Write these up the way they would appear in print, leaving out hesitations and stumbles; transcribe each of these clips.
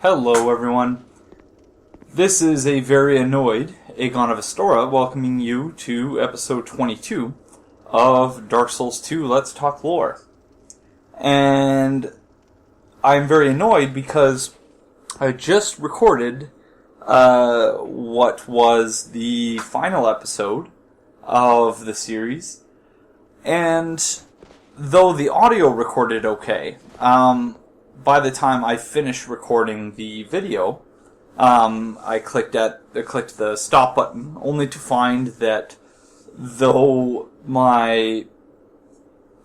Hello, everyone. This is a very annoyed Aegon of Astora welcoming you to episode 22 of Dark Souls 2 Let's Talk Lore. And I'm very annoyed because I just recorded what was the final episode of the series, and though the audio recorded okay, by the time I finished recording the video, I clicked the stop button, only to find that though my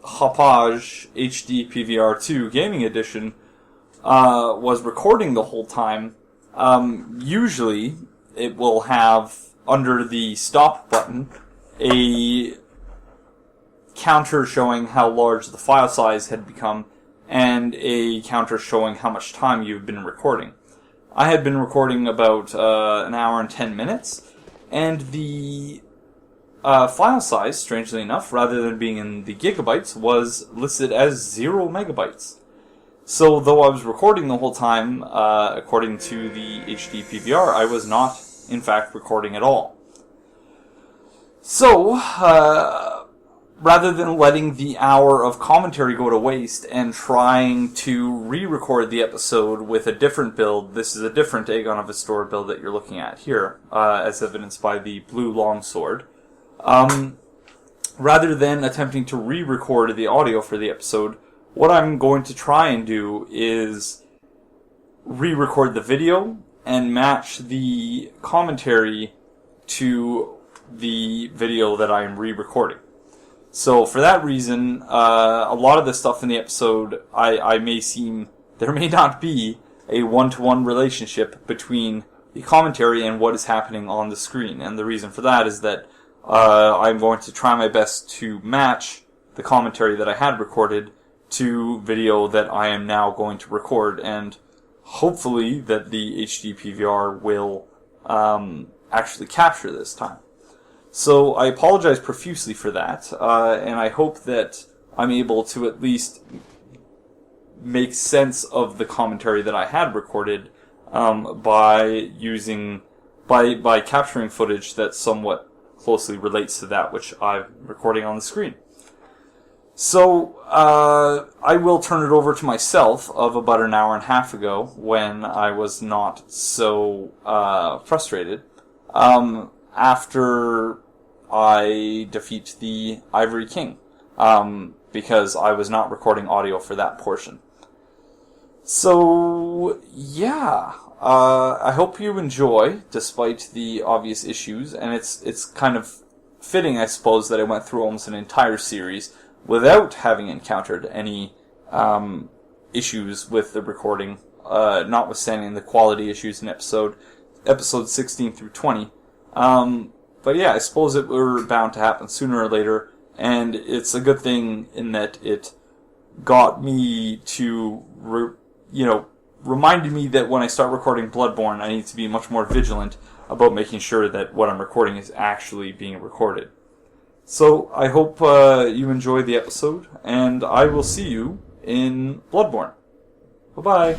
Hauppauge HD PVR2 Gaming Edition was recording the whole time, usually it will have under the stop button a counter showing how large the file size had become and a counter showing how much time you've been recording. I had been recording about an hour and 10 minutes, and the file size, strangely enough, rather than being in the gigabytes, was listed as 0 megabytes. So, though I was recording the whole time, according to the HD PVR, I was not, in fact, recording at all. So, rather than letting the hour of commentary go to waste and trying to re-record the episode with a different build, this is a different Aegon of Astora build that you're looking at here, as evidenced by the blue longsword. Rather than attempting to re-record the audio for the episode, what I'm going to try and do is re-record the video and match the commentary to the video that I am re-recording. So for that reason, a lot of the stuff in the episode, there may not be a one-to-one relationship between the commentary and what is happening on the screen. And the reason for that is that I'm going to try my best to match the commentary that I had recorded to video that I am now going to record, and hopefully that the HD PVR will actually capture this time. So I apologize profusely for that, and I hope that I'm able to at least make sense of the commentary that I had recorded by capturing footage that somewhat closely relates to that which I'm recording on the screen. So I will turn it over to myself of about an hour and a half ago when I was not so frustrated. After I defeat the Ivory King, because I was not recording audio for that portion. So, yeah, I hope you enjoy, despite the obvious issues, and it's kind of fitting, I suppose, that I went through almost an entire series without having encountered any issues with the recording, notwithstanding the quality issues in episodes 16 through 20. But yeah, I suppose it were bound to happen sooner or later, and it's a good thing in that it got me to, reminded me that when I start recording Bloodborne, I need to be much more vigilant about making sure that what I'm recording is actually being recorded. So, I hope you enjoy the episode, and I will see you in Bloodborne. Bye-bye.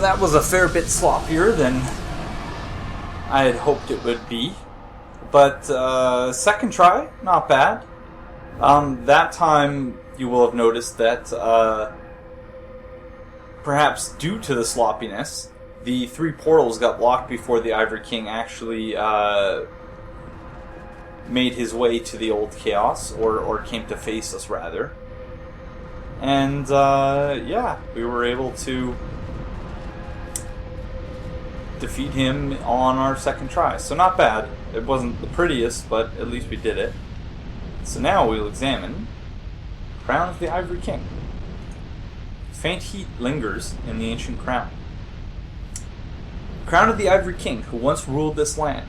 So that was a fair bit sloppier than I had hoped it would be. But second try, not bad. That time you will have noticed that perhaps due to the sloppiness, the 3 portals got locked before the Ivory King actually made his way to the old chaos, or came to face us rather. And yeah, we were able to defeat him on our second try. So not bad. It wasn't the prettiest, but at least we did it. So now we'll examine Crown of the Ivory King. Faint heat lingers in the ancient crown. Crown of the Ivory King, who once ruled this land.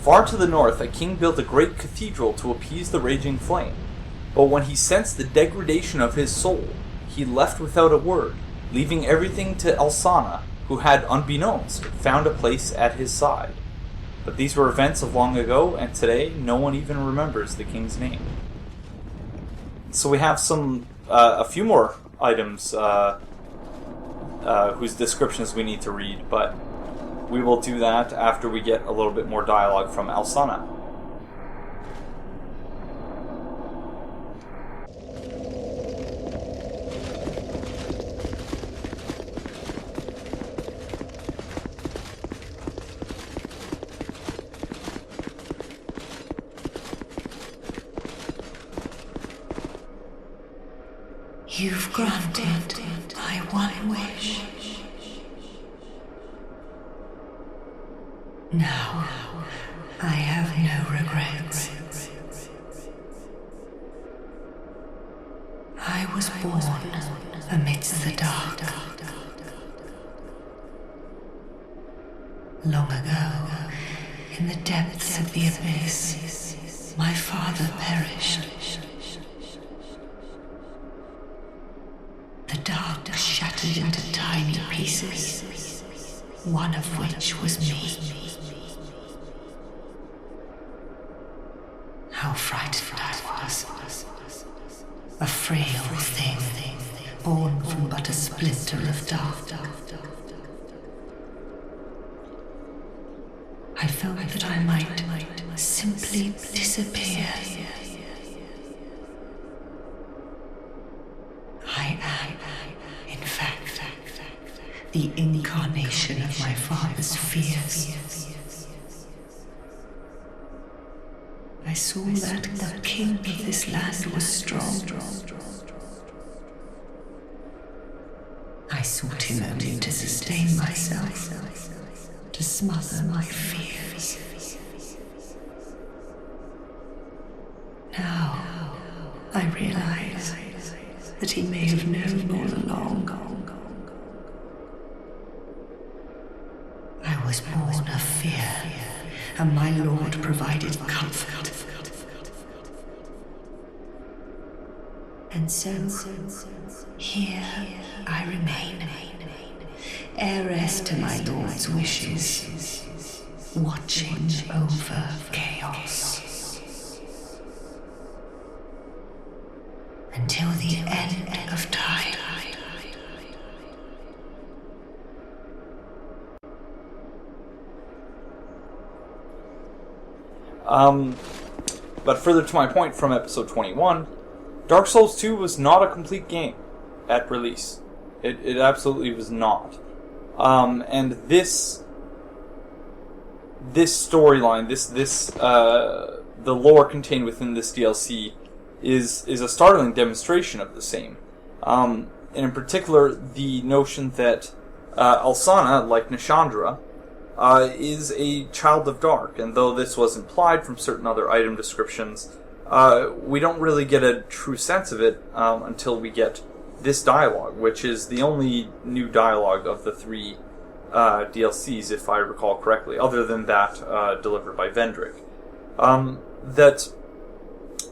Far to the north, a king built a great cathedral to appease the raging flame. But when he sensed the degradation of his soul, he left without a word, leaving everything to Alsana, who had, unbeknownst, found a place at his side. But these were events of long ago, and today no one even remembers the king's name. So we have a few more items whose descriptions we need to read, but we will do that after we get a little bit more dialogue from Alsana. You've granted my one wish. Now, I have no regrets. I was born amidst the dark. Long ago, in the depths of the abyss, my father perished. The dark shattered into tiny pieces, one of which was me. How frightened I was. A frail thing, born from but a splinter of dark. I felt that I might simply disappear. I am, in fact, the incarnation of my father's fears. I saw that the king of this land was strong. I sought him only to sustain myself, to smother my fears. Now, I realize that he may have known all along. I was born of fear, and my Lord provided comfort. And so, here I remain, heiress to my Lord's wishes, watching over chaos. Until the end of time. But further to my point from episode 21, Dark Souls 2 was not a complete game at release. It absolutely was not. And this storyline, the lore contained within this DLC is a startling demonstration of the same. And in particular, the notion that Alsana, like Nashandra, is a child of dark, and though this was implied from certain other item descriptions, we don't really get a true sense of it until we get this dialogue, which is the only new dialogue of the 3 DLCs, if I recall correctly, other than that delivered by Vendrick. That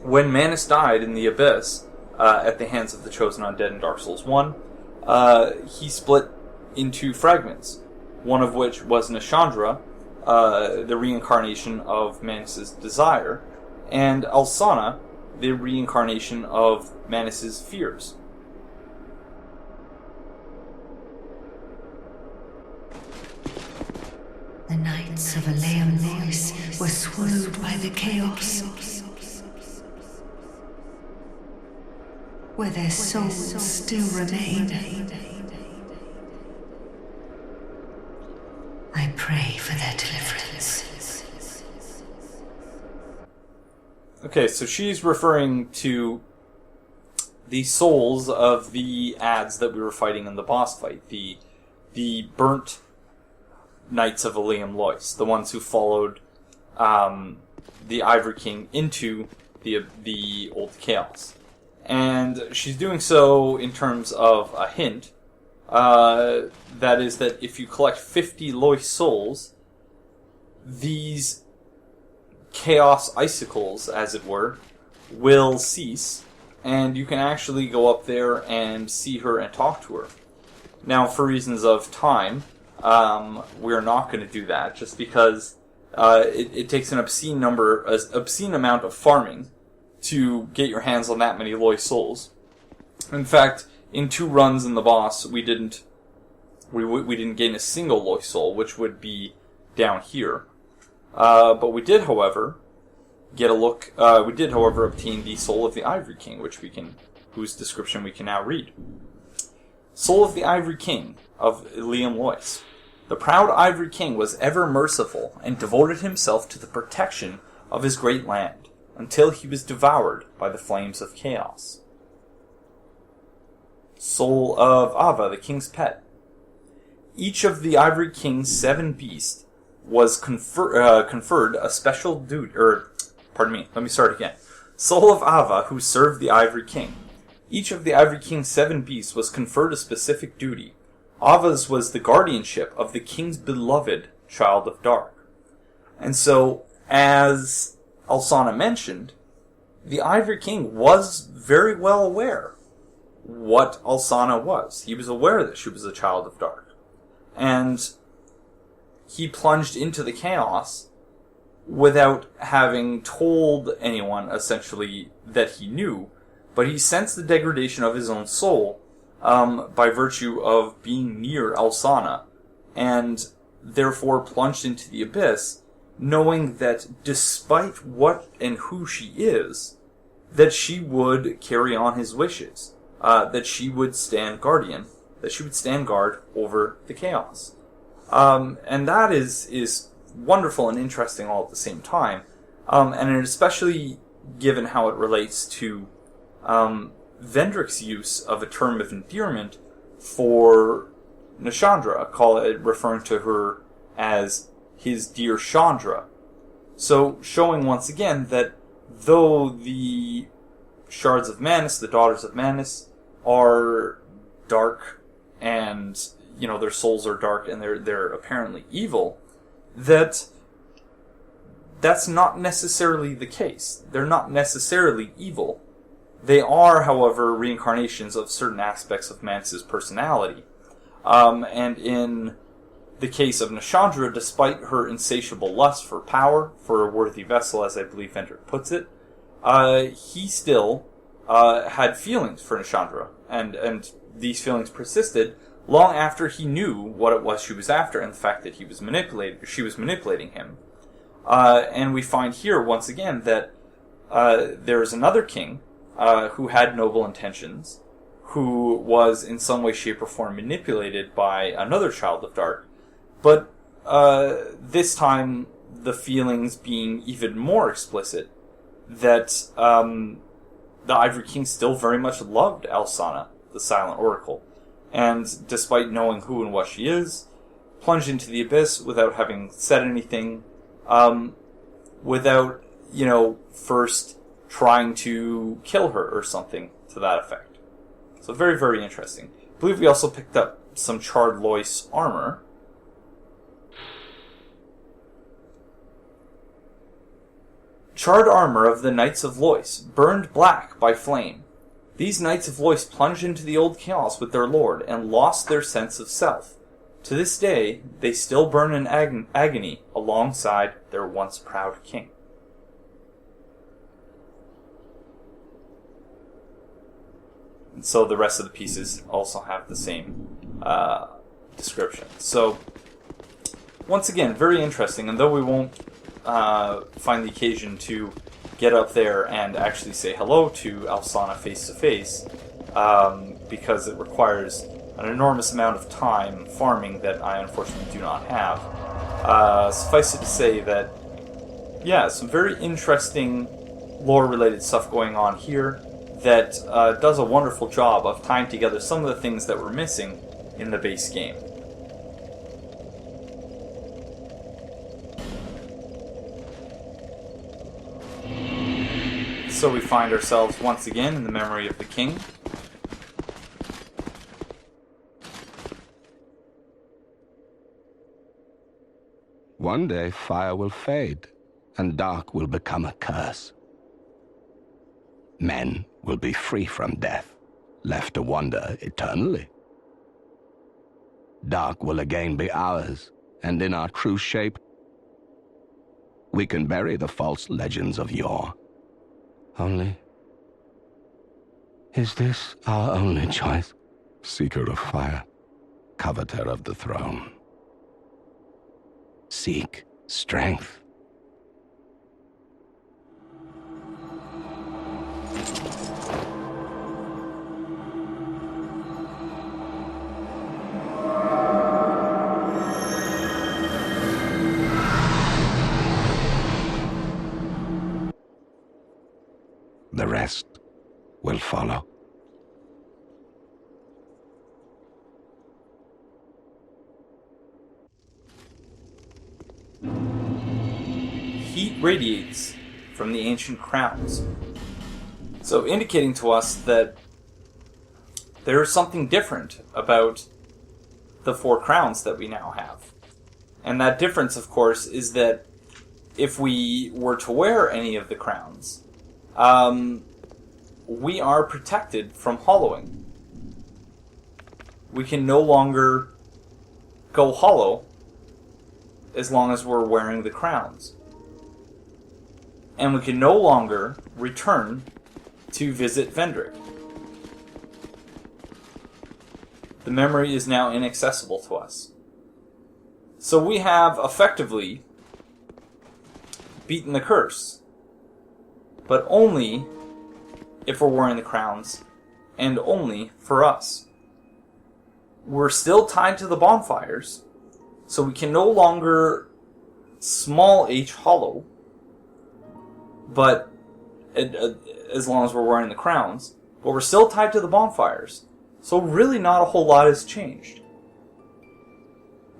when Manus died in the Abyss at the hands of the Chosen Undead in Dark Souls 1, he split into fragments, one of which was Nashandra, the reincarnation of Manus' desire, and Alsana, the reincarnation of Manus' fears. knights of Aldia were swallowed by the chaos, where their souls still remain. I pray for their deliverance. Okay, so she's referring to the souls of the ads that we were fighting in the boss fight. The burnt Knights of Ilium Lois, the ones who followed the Ivory King into the Old Chaos. And she's doing so in terms of a hint. That is that if you collect 50 Lois souls, these chaos icicles, as it were, will cease, and you can actually go up there and see her and talk to her. Now, for reasons of time, we're not going to do that, just because it takes an obscene amount of farming to get your hands on that many Lois souls. In fact, in 2 runs in the boss, we didn't gain a single Lois soul, which would be down here. But we did, however, get a look. We did, however, obtain the soul of the Ivory King, whose description we can now read. Soul of the Ivory King of Ilium Lois. The proud Ivory King was ever merciful and devoted himself to the protection of his great land until he was devoured by the flames of chaos. Soul of Ava, the king's pet. Each of the Ivory King's 7 beasts was conferred a special duty. Let me start again. Soul of Ava, who served the Ivory King. Each of the Ivory King's 7 beasts was conferred a specific duty. Ava's was the guardianship of the king's beloved Child of Dark. And so, as Alsana mentioned, the Ivory King was very well aware what Alsana was. He was aware that she was a Child of Dark. And he plunged into the chaos without having told anyone, essentially, that he knew. But he sensed the degradation of his own soul by virtue of being near Alsana, and therefore plunged into the abyss, knowing that despite what and who she is, that she would carry on his wishes, that she would stand guard over the chaos. And that is wonderful and interesting all at the same time, and especially given how it relates to Vendrick's use of a term of endearment for Nashandra, referring to her as his dear Chandra. So, showing once again that though the Shards of Manus, the Daughters of Manus, are dark and, their souls are dark and they're apparently evil, that's not necessarily the case. They're not necessarily evil. They are, however, reincarnations of certain aspects of Manus' personality. And in the case of Nashandra, despite her insatiable lust for power, for a worthy vessel, as I believe Vendrick puts it, he still had feelings for Nashandra. And these feelings persisted long after he knew what it was she was after and the fact that she was manipulating him. And we find here, once again, that there is another king who had noble intentions, who was in some way, shape, or form manipulated by another Child of Dark, but this time the feelings being even more explicit that the Ivory King still very much loved Alsana, the Silent Oracle, and despite knowing who and what she is, plunged into the abyss without having said anything, without, first trying to kill her or something to that effect. So very, very interesting. I believe we also picked up some charred Lois armor. Charred armor of the Knights of Lois, burned black by flame. These Knights of Lois plunged into the old chaos with their lord and lost their sense of self. To this day, they still burn in agony alongside their once proud king. And so the rest of the pieces also have the same description. So, once again, very interesting. And though we won't find the occasion to get up there and actually say hello to Alsana face to face, because it requires an enormous amount of time farming that I unfortunately do not have. Suffice it to say that, yeah, some very interesting lore-related stuff going on here that does a wonderful job of tying together some of the things that were missing in the base game. So we find ourselves once again in the memory of the king. One day fire will fade, and dark will become a curse. Men will be free from death, left to wander eternally. Dark will again be ours, and in our true shape, we can bury the false legends of yore. Only, is this our only choice? Seeker of fire, coveter of the throne. Seek strength. The rest will follow. Heat radiates from the ancient crowns, so indicating to us that there is something different about the 4 crowns that we now have. And that difference, of course, is that if we were to wear any of the crowns, we are protected from hollowing. We can no longer go hollow as long as we're wearing the crowns. And we can no longer return to visit Vendrick. The memory is now inaccessible to us. So we have effectively beaten the curse. But only if we're wearing the crowns, and only for us. We're still tied to the bonfires, so we can no longer small h hollow, but as long as we're wearing the crowns, but we're still tied to the bonfires, so really not a whole lot has changed.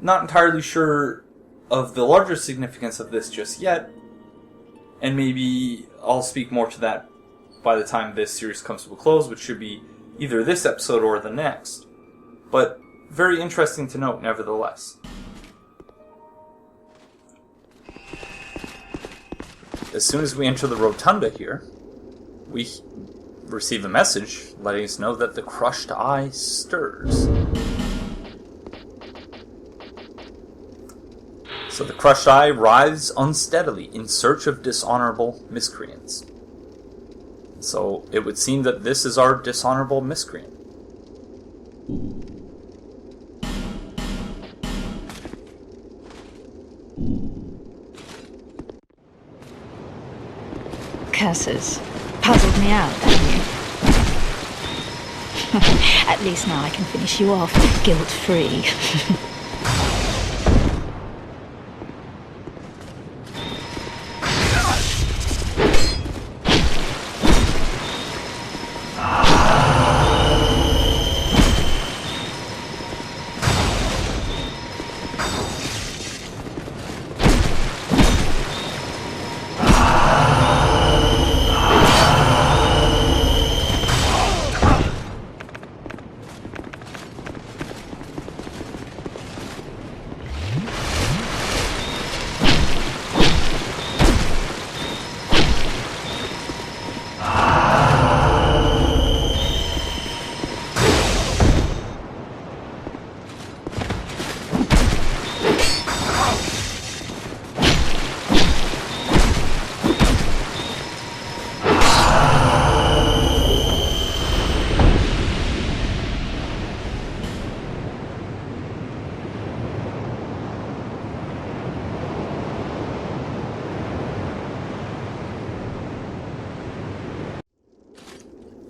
Not entirely sure of the larger significance of this just yet, and maybe I'll speak more to that by the time this series comes to a close, which should be either this episode or the next. But very interesting to note, nevertheless. As soon as we enter the rotunda here, we receive a message letting us know that the crushed eye stirs. So the crushed eye writhes unsteadily in search of dishonorable miscreants. So it would seem that this is our dishonorable miscreant. Curses. Puzzled me out, haven't you? At least now I can finish you off guilt-free.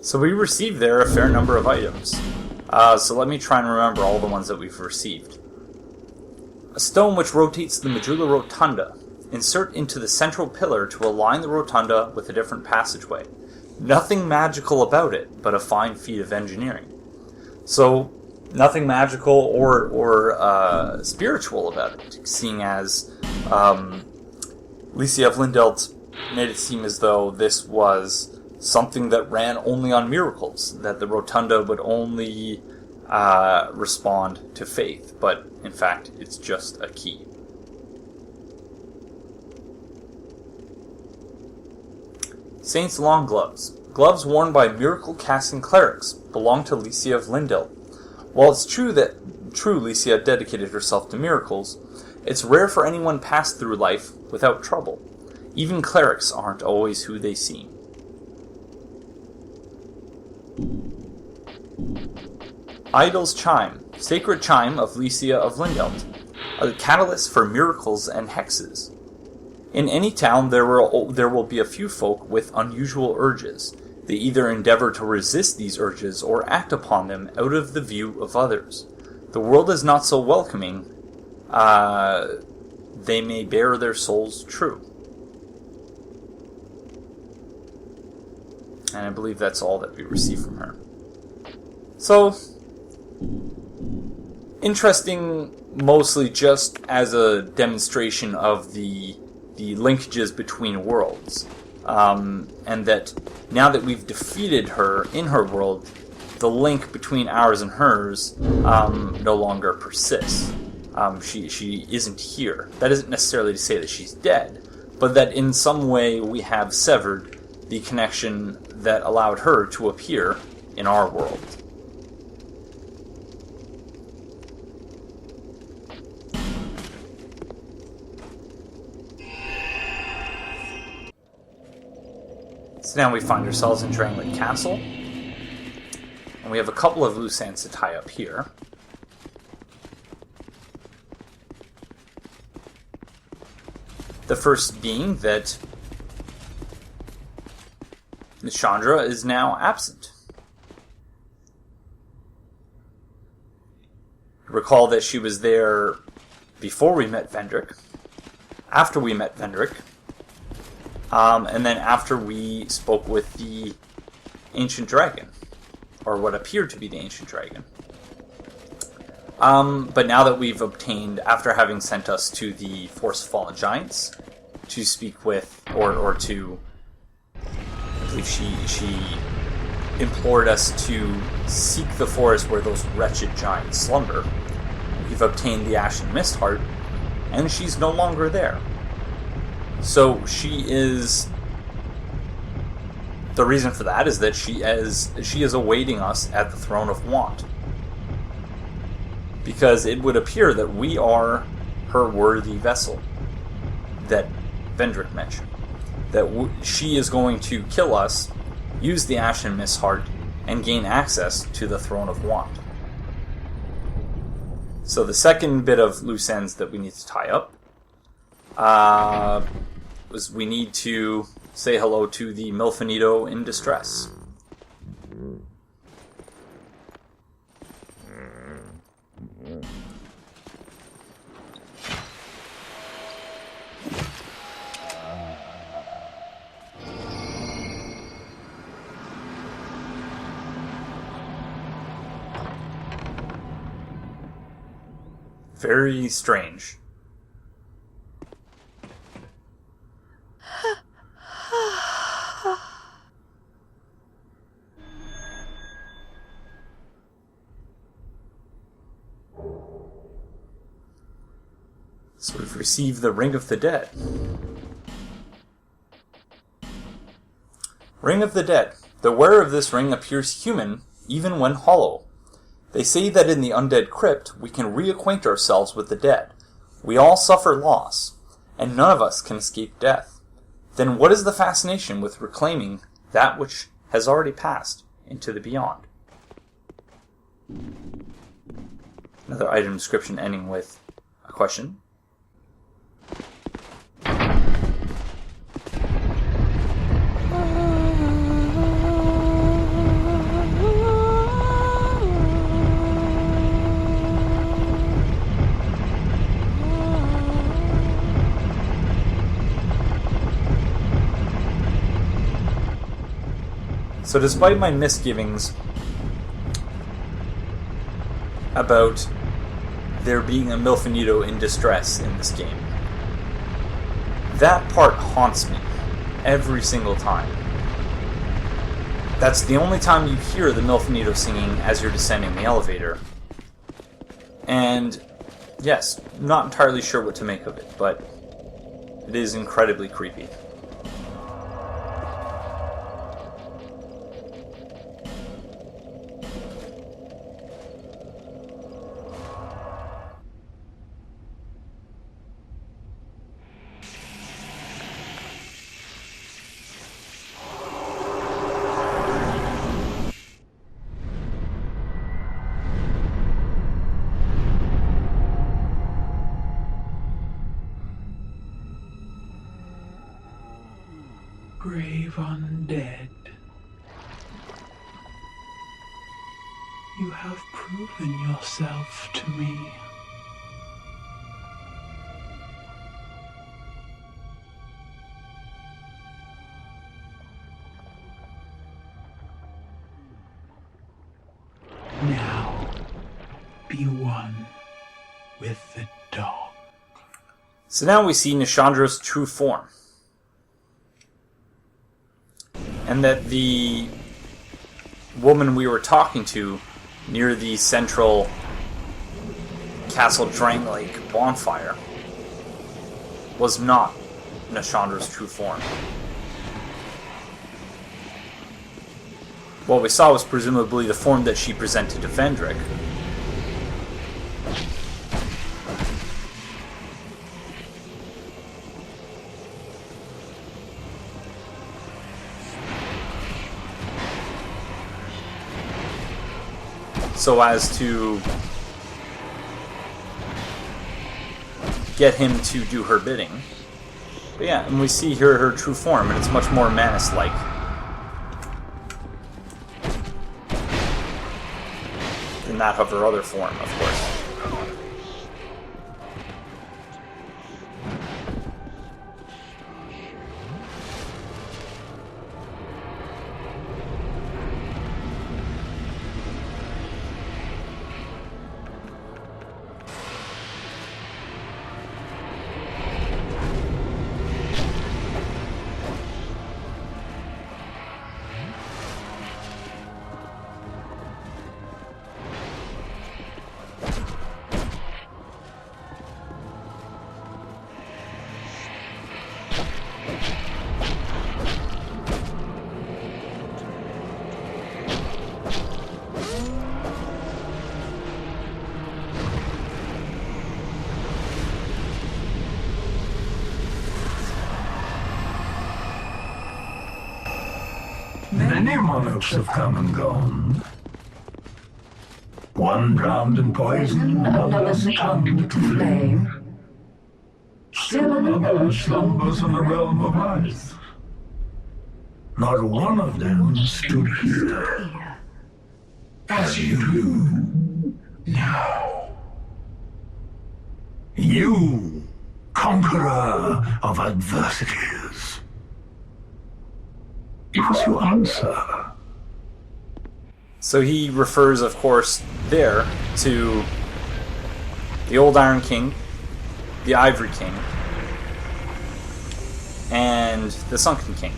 So we received there a fair number of items. So let me try and remember all the ones that we've received. A stone which rotates the medulla rotunda. Insert into the central pillar to align the rotunda with a different passageway. Nothing magical about it, but a fine feat of engineering. So, nothing magical or spiritual about it, seeing as Licia of Lindelt made it seem as though this was something that ran only on miracles, that the rotunda would only respond to faith, but in fact it's just a key. Saint's long gloves. Gloves worn by miracle-casting clerics belong to Licia of Lindelt. While it's true that Licia dedicated herself to miracles, it's rare for anyone pass through life without trouble. Even clerics aren't always who they seem. Idol's Chime, sacred chime of Licia of Lindelt, a catalyst for miracles and hexes. In any town there will be a few folk with unusual urges. They either endeavor to resist these urges or act upon them out of the view of others. The world is not so welcoming. They may bear their souls true. And I believe that's all that we receive from her. So, interesting mostly just as a demonstration of the linkages between worlds. And that now that we've defeated her in her world, the link between ours and hers no longer persists. She isn't here. That isn't necessarily to say that she's dead, but that in some way we have severed the connection that allowed her to appear in our world. So now we find ourselves in Drangleic Castle, and we have a couple of loose ends to tie up here. The first being that Nashandra is now absent. Recall that she was there before we met Vendrick, after we met Vendrick, and then after we spoke with the Ancient Dragon, or what appeared to be the Ancient Dragon. But now that we've obtained, after having sent us to the Forest of Fallen Giants, to speak with, or to, I believe she implored us to seek the forest where those wretched giants slumber. We've obtained the Ashen Mist Heart, and she's no longer there. So she is... The reason for that is that she is awaiting us at the Throne of Want. Because it would appear that we are her worthy vessel that Vendrick mentioned. That she is going to kill us, use the Ashen Mist Heart, and gain access to the Throne of Want. So the second bit of loose ends that we need to tie up was we need to say hello to the Milfanito in distress. Very strange. So we've received the Ring of the Dead. Ring of the Dead. The wearer of this ring appears human, even when hollow. They say that in the undead crypt, we can reacquaint ourselves with the dead. We all suffer loss, and none of us can escape death. Then what is the fascination with reclaiming that which has already passed into the beyond? Another item description ending with a question. So despite my misgivings about there being a Milfinito in distress in this game, that part haunts me every single time. That's the only time you hear the Milfinito singing as you're descending the elevator. And yes, not entirely sure what to make of it, but it is incredibly creepy. Brave undead, you have proven yourself to me. Now, be one with the dog. So now we see Nashandra's true form. And that the woman we were talking to near the central Castle Dranglake bonfire was not Nashandra's true form. What we saw was presumably the form that she presented to Vendrick. So as to get him to do her bidding. But yeah, and we see here her true form, and it's much more Manus-like. Than that of her other form, of course. Many monarchs have come and gone. One drowned in poison, another succumbed to flame. Still another slumbers in the realm of ice. Not one of them stood here, as you do now. You, conqueror of adversities. Give us your answer. So he refers, of course, there to the Old Iron King, the Ivory King, and the Sunken King.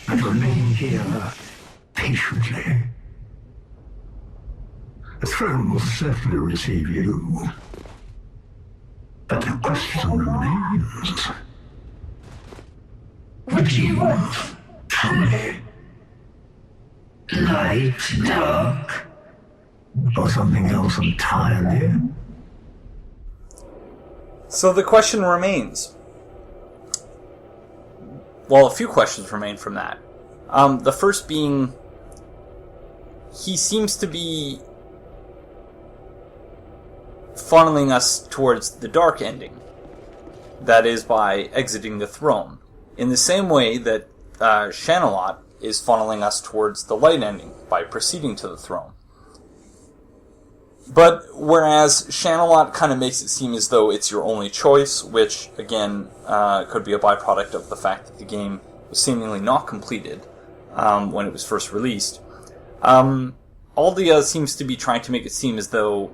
and remain here patiently. The throne will certainly receive you. But the question remains. What do you want? Tell me. Light, dark, or something else entirely? So the question remains. Well, a few questions remain from that. The first being, he seems to be funneling us towards the dark ending. That is, by exiting the throne. In the same way that Shanalot is funneling us towards the light ending, by proceeding to the throne. But whereas Shanalot kind of makes it seem as though it's your only choice, which, again, could be a byproduct of the fact that the game was seemingly not completed when it was first released, Aldia seems to be trying to make it seem as though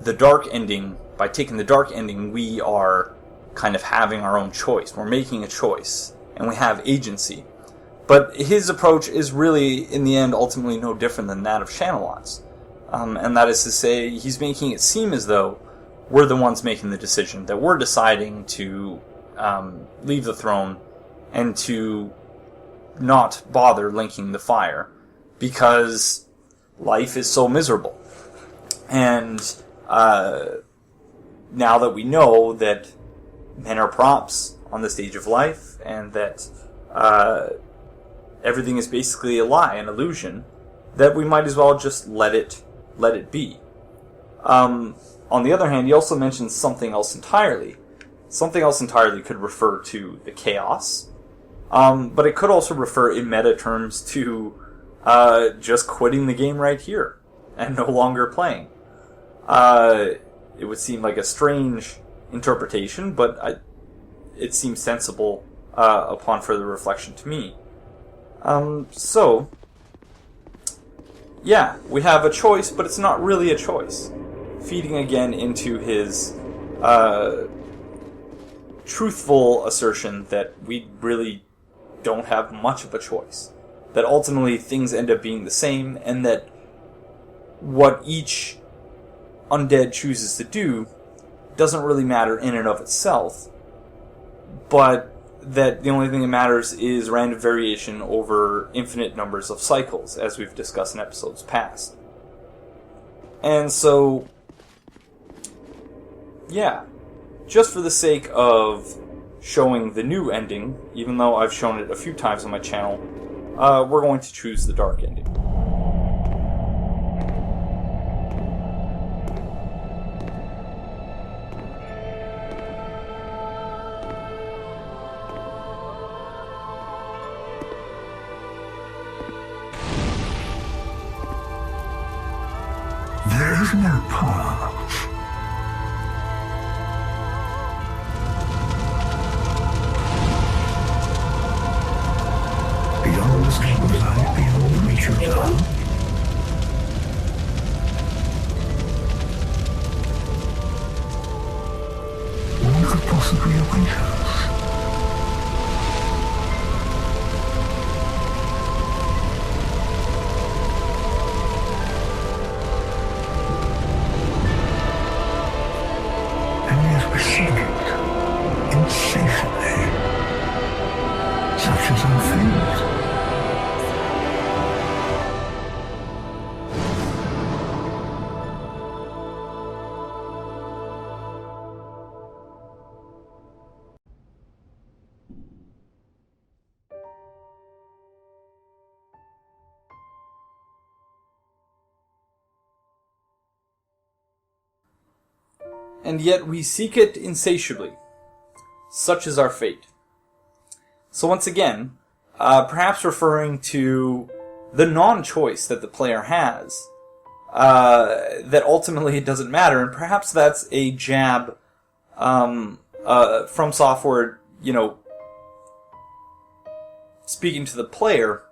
the dark ending, by taking the dark ending, we are kind of having our own choice. We're making a choice, and we have agency. But his approach is really, in the end, ultimately no different than that of Shanalot's. And that is to say, he's making it seem as though we're the ones making the decision, that we're deciding to leave the throne and to not bother linking the fire, because life is so miserable. And now that we know that men are props on the stage of life, and that everything is basically a lie, an illusion, that we might as well just let it be. On the other hand, he also mentions something else entirely. Something else entirely could refer to the chaos, but it could also refer in meta terms to just quitting the game right here and no longer playing. It would seem like a strange interpretation, but it seems sensible upon further reflection to me. So, yeah, we have a choice, but it's not really a choice. Feeding again into his truthful assertion that we really don't have much of a choice. That ultimately things end up being the same, and that what each undead chooses to do doesn't really matter in and of itself, but that the only thing that matters is random variation over infinite numbers of cycles, as we've discussed in episodes past. And so, yeah, just for the sake of showing the new ending, even though I've shown it a few times on my channel, we're going to choose the dark ending. There is no path. Beyond the stable light, beyond the reach of dawn. One could possibly await us. And yet we seek it insatiably. Such is our fate. So once again, perhaps referring to the non-choice that the player has, that ultimately it doesn't matter, and perhaps that's a jab from software, speaking to the player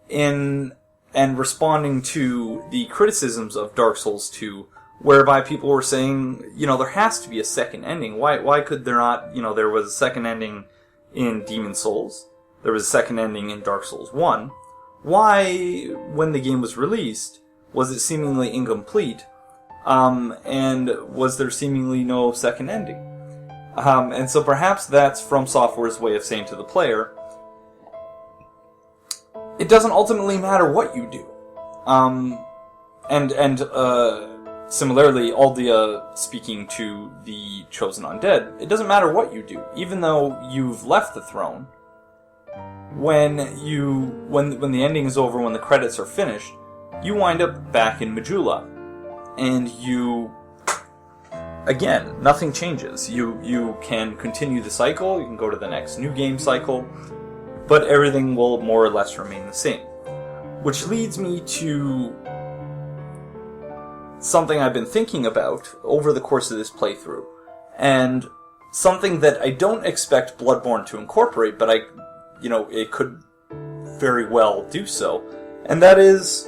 and responding to the criticisms of Dark Souls 2, whereby people were saying, there has to be a second ending. Why could there not, there was a second ending in Demon Souls, there was a second ending in Dark Souls 1, why, when the game was released, was it seemingly incomplete, and was there seemingly no second ending? And so perhaps that's From Software's way of saying to the player, it doesn't ultimately matter what you do. Similarly, Aldia speaking to the Chosen Undead, it doesn't matter what you do. Even though you've left the throne, when the ending is over, when the credits are finished, you wind up back in Majula. And again, nothing changes. You can continue the cycle, you can go to the next new game cycle, but everything will more or less remain the same. Which leads me to something I've been thinking about over the course of this playthrough, and something that I don't expect Bloodborne to incorporate, but it could very well do so, and that is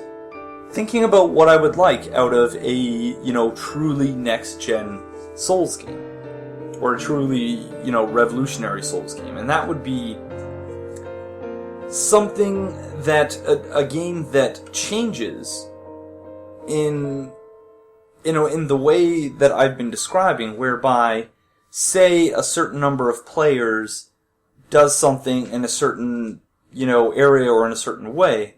thinking about what I would like out of a, truly next-gen Souls game, or a truly, revolutionary Souls game, and that would be something that, a game that changes in the way that I've been describing, whereby, say, a certain number of players does something in a certain, area or in a certain way,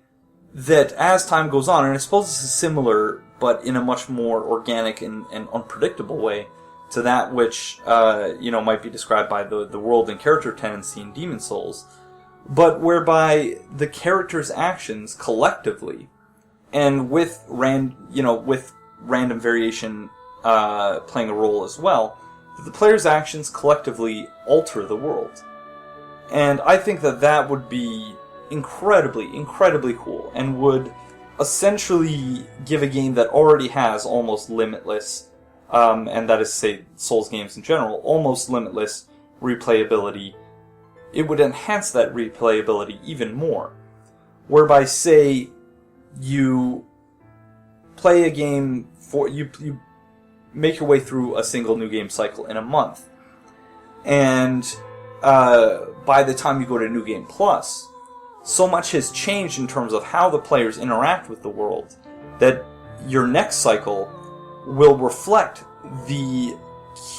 that as time goes on, and I suppose this is similar, but in a much more organic and unpredictable way, to that which, might be described by the world and character tendency in Demon Souls, but whereby the character's actions collectively, and with random variation playing a role as well, the player's actions collectively alter the world. And I think that would be incredibly, incredibly cool, and would essentially give a game that already has almost limitless, and that is to say Souls games in general, almost limitless replayability. It would enhance that replayability even more. Whereby, say, you play a game you make your way through a single new game cycle in a month, and by the time you go to New Game Plus, so much has changed in terms of how the players interact with the world that your next cycle will reflect the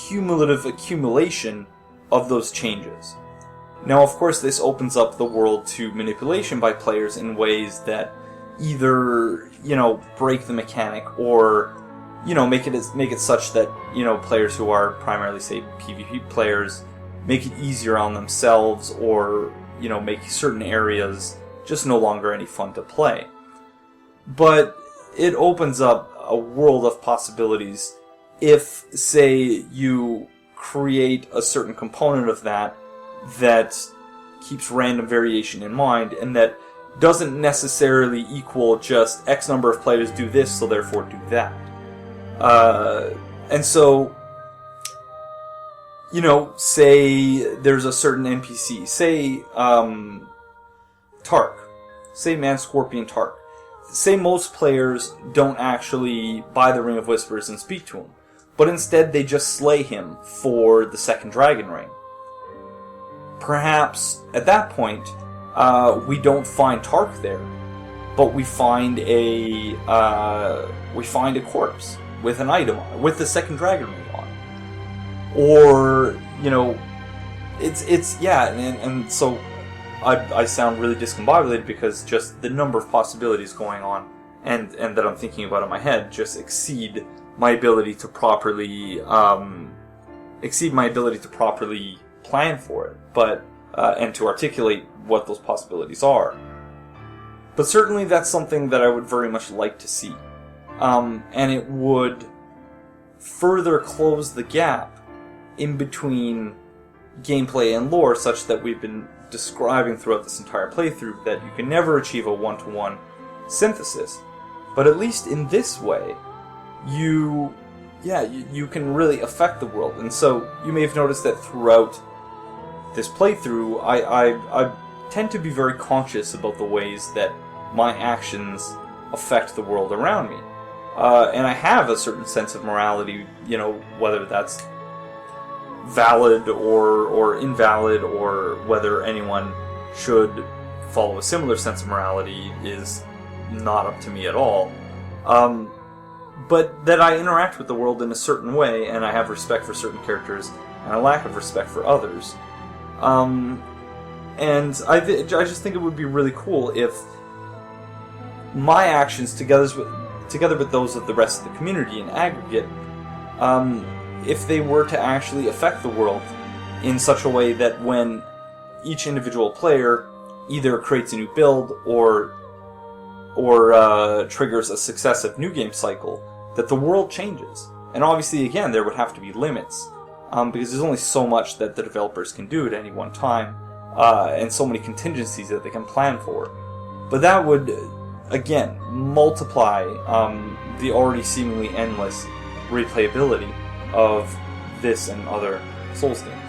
cumulative accumulation of those changes. Now, of course, this opens up the world to manipulation by players in ways that either, break the mechanic, or, make it such that, players who are primarily, say, PvP players make it easier on themselves, or, make certain areas just no longer any fun to play. But it opens up a world of possibilities if, say, you create a certain component of that keeps random variation in mind, and that doesn't necessarily equal just X number of players do this, so therefore do that. And so, say there's a certain NPC, say, Tark. Say Man-Scorpion Tark. Say most players don't actually buy the Ring of Whispers and speak to him, but instead they just slay him for the second Dragon Ring. Perhaps, at that point, we don't find Tark there, but we find a corpse with an item on it, with the second Dragon Ring on it. Or, and so I sound really discombobulated because just the number of possibilities going on and that I'm thinking about in my head just exceed my ability to properly plan for it, but and to articulate what those possibilities are. But certainly that's something that I would very much like to see. And it would further close the gap in between gameplay and lore, such that we've been describing throughout this entire playthrough that you can never achieve a one-to-one synthesis. But at least in this way, you can really affect the world. And so you may have noticed that throughout this playthrough, I tend to be very conscious about the ways that my actions affect the world around me. And I have a certain sense of morality, whether that's valid or invalid, or whether anyone should follow a similar sense of morality is not up to me at all. But that I interact with the world in a certain way, and I have respect for certain characters, and a lack of respect for others. And I just think it would be really cool if my actions, together with those of the rest of the community in aggregate, if they were to actually affect the world in such a way that when each individual player either creates a new build or triggers a successive new game cycle, that the world changes. And obviously, again, there would have to be limits, because there's only so much that the developers can do at any one time, and so many contingencies that they can plan for. But that would, again, multiply the already seemingly endless replayability of this and other Souls games.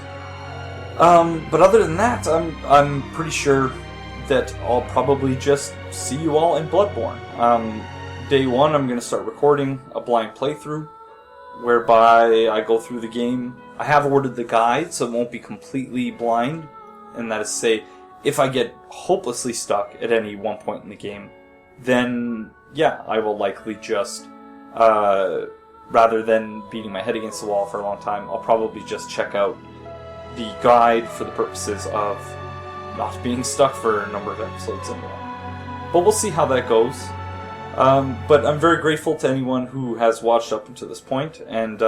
But other than that, I'm pretty sure that I'll probably just see you all in Bloodborne. Day one, I'm going to start recording a blind playthrough, whereby I go through the game. I have ordered the guide, so it won't be completely blind, and that is to say, if I get hopelessly stuck at any one point in the game, then, yeah, I will likely just, rather than beating my head against the wall for a long time, I'll probably just check out the guide for the purposes of not being stuck for a number of episodes in a row. But we'll see how that goes. But I'm very grateful to anyone who has watched up until this point, and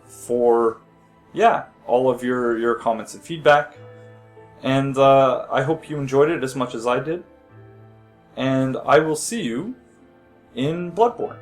for, all of your comments and feedback. And I hope you enjoyed it as much as I did. And I will see you in Bloodborne.